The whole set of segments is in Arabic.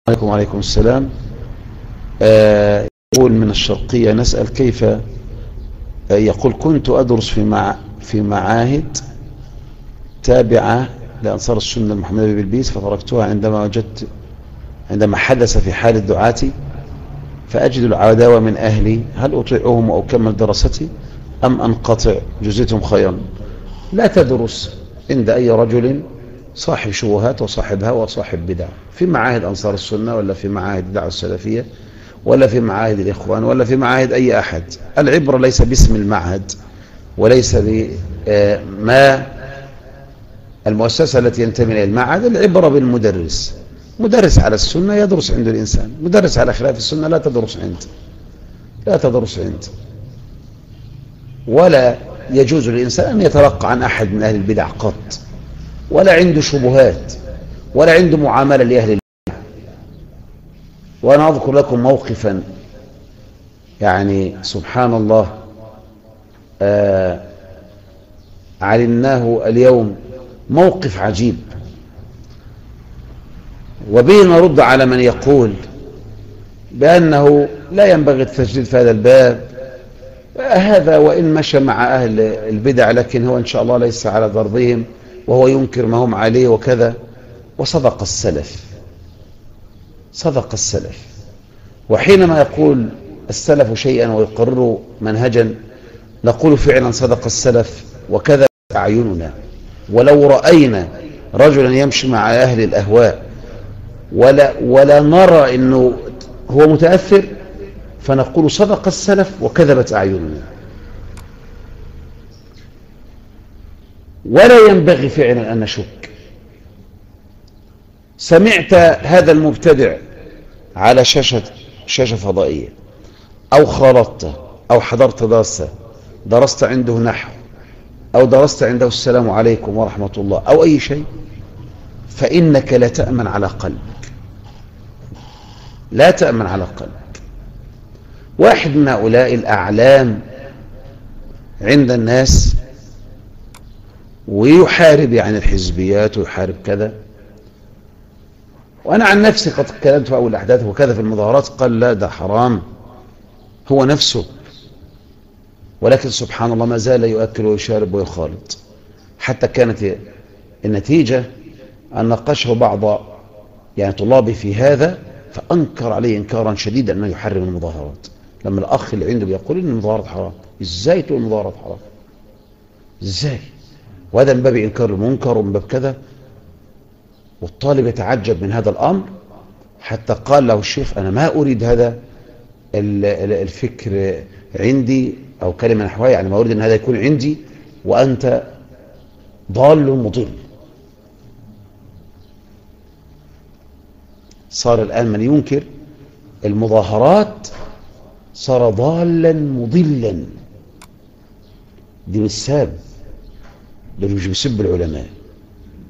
عليكم وعليكم السلام. يقول من الشرقية نسأل كيف يقول كنت أدرس في معاهد تابعة لأنصار السنة المحمدية ببلبيس، فتركتها عندما حدث في حال الدعاة فأجد العداوة من أهلي، هل أطيعهم وأكمل دراستي أم أنقطع؟ جزيتهم خيرا. لا تدرس عند أي رجل صاحب شبهات وصاحب هوى وصاحب بدع، في معاهد أنصار السنة ولا في معاهد الدعوة السلفية ولا في معاهد الإخوان ولا في معاهد أي أحد. العبرة ليس باسم المعهد وليس بما المؤسسة التي ينتمي إلى المعهد، العبرة بالمدرس. مدرس على السنة يدرس عند الإنسان، مدرس على خلاف السنة لا تدرس عند. ولا يجوز للإنسان أن يتلقى عن أحد من أهل البدع قط، ولا عنده شبهات ولا عنده معاملة لأهل البدع. وأنا أذكر لكم موقفا يعني سبحان الله علمناه اليوم، موقف عجيب، وبه نرد على من يقول بأنه لا ينبغي التجديد في هذا الباب. هذا وإن مشى مع أهل البدع لكن هو إن شاء الله ليس على ضربهم وهو ينكر ما هم عليه وكذا. وصدق السلف. وحينما يقول السلف شيئا ويقرر منهجا نقول فعلا صدق السلف وكذا أعيننا. ولو رأينا رجلا يمشي مع أهل الأهواء ولا نرى أنه هو متأثر فنقول صدق السلف وكذبت أعيننا. ولا ينبغي فعلا أن نشك. سمعت هذا المبتدع على شاشة فضائية أو خالطته أو حضرت درست عنده نحو أو درست عنده السلام عليكم ورحمة الله أو أي شيء، فإنك لا تأمن على قلبك. واحد من هؤلاء الأعلام عند الناس ويحارب يعني الحزبيات ويحارب كذا، وأنا عن نفسي قد اتكلمت في أول الأحداث وكذا في المظاهرات، قال لا ده حرام هو نفسه، ولكن سبحان الله ما زال يؤكل ويشارب ويخالط. حتى كانت النتيجة أن ناقشه بعض يعني طلابي في هذا فأنكر عليه إنكارا شديدا أنه يحرم المظاهرات. لما الأخ اللي عنده بيقول إن المظاهرات حرام، إزاي تقول المظاهرات حرام؟ إزاي؟ وهذا من باب إنكار المنكر ومن باب كذا. والطالب يتعجب من هذا الأمر حتى قال له الشيخ أنا ما أريد هذا الفكر عندي أو كلمة نحوها، يعني ما أريد أن هذا يكون عندي وأنت ضال مضل. صار الآن من ينكر المظاهرات صار ضالا مضلا. دي مش ساب، ده مش بيسب العلماء.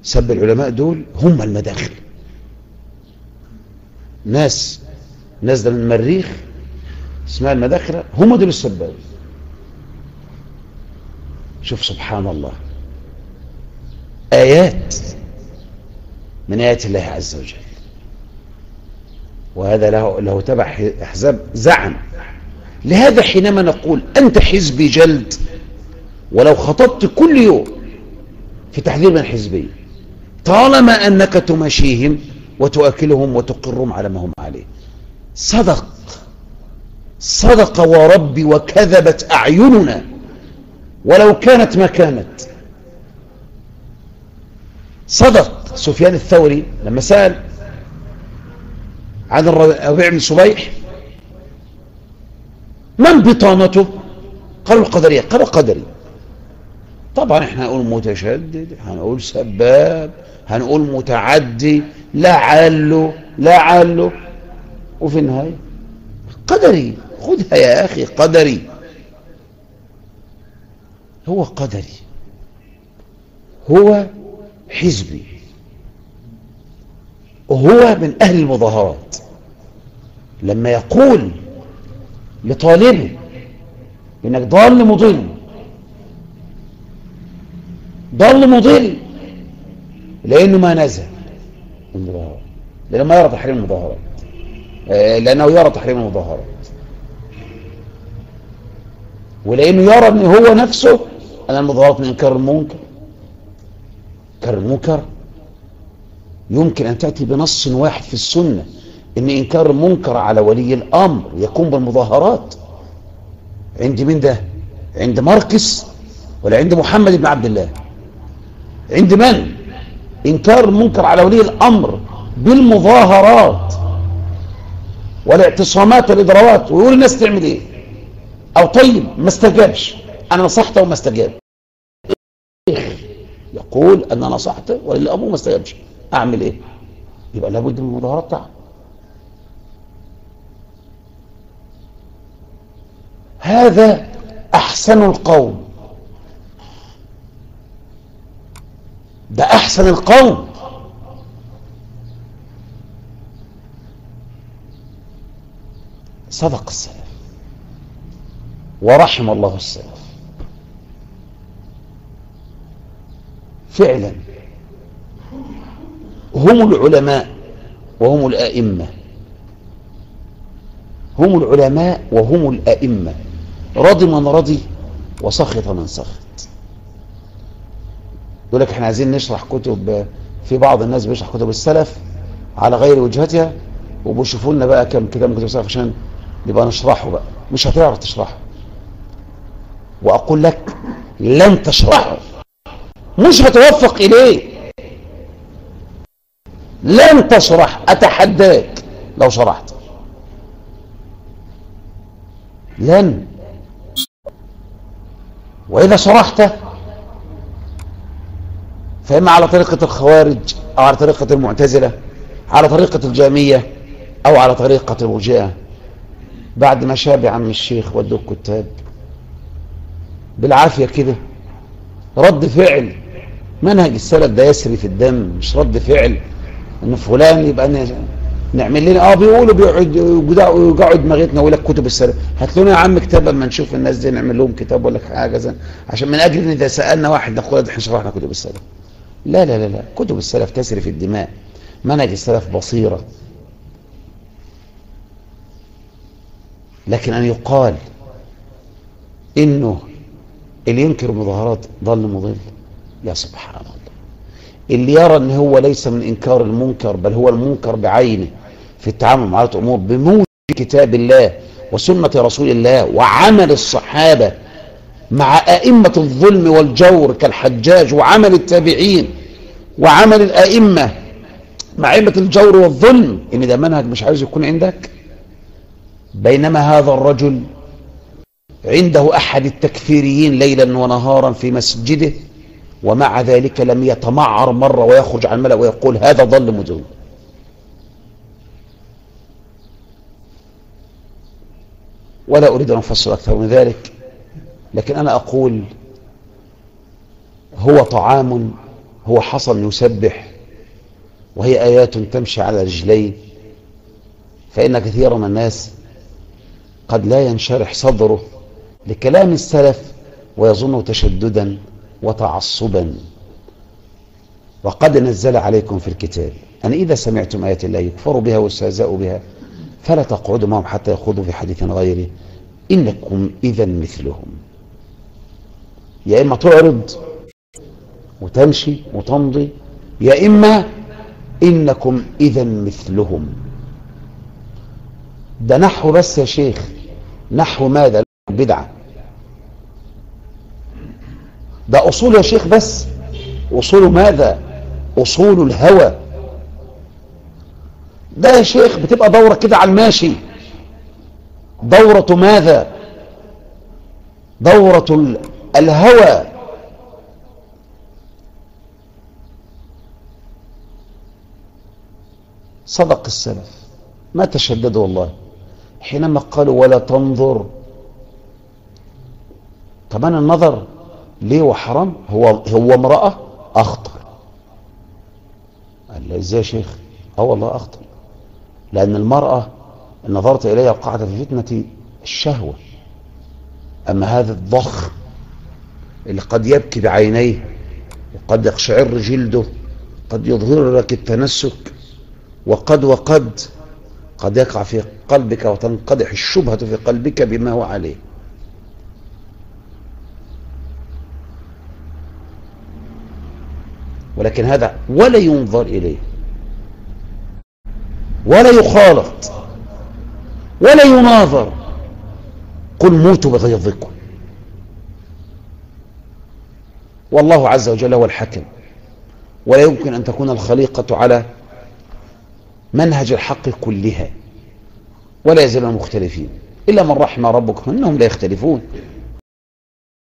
سب العلماء دول هم المداخل، ناس نازله من المريخ اسمها المداخله، هم دول السباب. شوف سبحان الله، آيات من آيات الله عز وجل. وهذا له تبع أحزاب زعم. لهذا حينما نقول أنت حزبي جلد ولو خطبت كل يوم في تحذير من الحزبية طالما أنك تمشيهم وتؤكلهم وتقرهم على ما هم عليه. صدق وربي وكذبت أعيننا ولو كانت ما كانت. صدق سفيان الثوري لما سأل عن الربيع بن صبيح من بطانته؟ قالوا القدرية. قالوا قدري. طبعا احنا هنقول متشدد، هنقول سباب، هنقول متعدي، لعله وفي النهاية قدري. خذها يا أخي، قدري. هو قدري، هو حزبي، وهو من أهل المظاهرات. لما يقول لطالبه إنك ضال مضل لأنه ما نزل المظاهرات، لأنه ما يرى تحريم المظاهرات، لأنه يرى تحريم المظاهرات، ولأنه يرى أن هو نفسه أن المظاهرات من إنكار المنكر. إنكار المنكر يمكن أن تأتي بنص واحد في السنة أن إنكار المنكر على ولي الأمر يكون بالمظاهرات. عند من ده؟ عند ماركس ولا عند محمد بن عبد الله؟ عند من؟ إنكار المنكر على ولي الأمر بالمظاهرات والاعتصامات والإضرابات، ويقول الناس تعمل إيه؟ أو طيب ما استجابش، أنا نصحته وما استجاب، يقول أن نصحته ولي الأمر ما استجابش، أعمل إيه؟ يبقى لابد من المظاهرات بتاعه. هذا أحسن القوم، ده أحسن القوم. صدق السلف ورحم الله السلف. فعلا هم العلماء وهم الأئمة، هم العلماء وهم الأئمة، رضي من رضي وسخط من سخط. يقول لك احنا عايزين نشرح كتب، في بعض الناس بيشرح كتب السلف على غير وجهتها، وبيشوفوا لنا بقى كم كتاب من كتب السلف عشان نبقى نشرحه. بقى مش هتعرف تشرحه، واقول لك لن تشرحه، مش هتوفق اليه، لن تشرح، اتحداك لو شرحت لن. واذا شرحته فإما على طريقة الخوارج أو على طريقة المعتزلة، على طريقة الجهمية أو على طريقة المرجئة. بعد ما شاب يا عم الشيخ ودوك كتاب بالعافية كده، رد فعل منهج السلف ده يسري في الدم، مش رد فعل ان فلان يبقى نعمل لنا بيقولوا بيوجعوا دماغتنا ويقول لك كتب السلف. هات لنا يا عم كتاب اما نشوف الناس دي نعمل لهم كتاب ولا حاجه، عشان من اجل ان اذا سالنا واحد نقول احنا شرحنا كتب السلف. لا لا لا لا، كتب السلف تسري في الدماء، منهج السلف بصيره. لكن ان يقال انه اللي ينكر المظاهرات ضل مضل، يا سبحان الله. اللي يرى ان هو ليس من انكار المنكر بل هو المنكر بعينه في التعامل مع الامور بموجب كتاب الله وسنه رسول الله وعمل الصحابه مع ائمه الظلم والجور كالحجاج، وعمل التابعين وعمل الائمه مع ائمه الجور والظلم، ان ده منهج مش عايز يكون عندك. بينما هذا الرجل عنده احد التكفيريين ليلا ونهارا في مسجده، ومع ذلك لم يتمعر مرة ويخرج عن الملأ ويقول هذا ضل مضل. ولا أريد أن أفصل أكثر من ذلك، لكن أنا أقول هو طعام، هو حصى يسبح، وهي آيات تمشي على رجلين. فإن كثيرا من الناس قد لا ينشرح صدره لكلام السلف ويظنه تشددا وتعصبا. وقد نزل عليكم في الكتاب أن إذا سمعتم آيات الله يكفر بها ويستهزأ بها فلا تقعدوا معهم حتى يخوضوا في حديث غيره إنكم إذا مثلهم. يا إما تعرض وتمشي وتمضي، يا إما إنكم إذا مثلهم. ده نحو بس يا شيخ، نحو ماذا؟ البدعة. ده أصول يا شيخ، بس أصول ماذا؟ أصول الهوى. ده يا شيخ بتبقى دورة كده على الماشي. دورة ماذا؟ دورة الهوى. صدق السلف ما تشددوا والله حينما قالوا ولا تنظر. طبعا النظر ليه وحرام؟ هو امرأة أخطر. قال له ازاي يا شيخ؟ والله أخطر، لأن المرأة إن نظرت إليها وقعت في فتنة الشهوة. أما هذا الضخم اللي قد يبكي بعينيه وقد يقشعر جلده، قد يظهر لك التنسك وقد قد يقع في قلبك وتنقدح الشبهة في قلبك بما هو عليه. ولكن هذا ولا ينظر إليه ولا يخالط ولا يناظر. قل موتوا بغيظكم، والله عز وجل هو الحكم، ولا يمكن أن تكون الخليقة على منهج الحق كلها، ولا يزالون مختلفين إلا من رحم ربك إنهم لا يختلفون.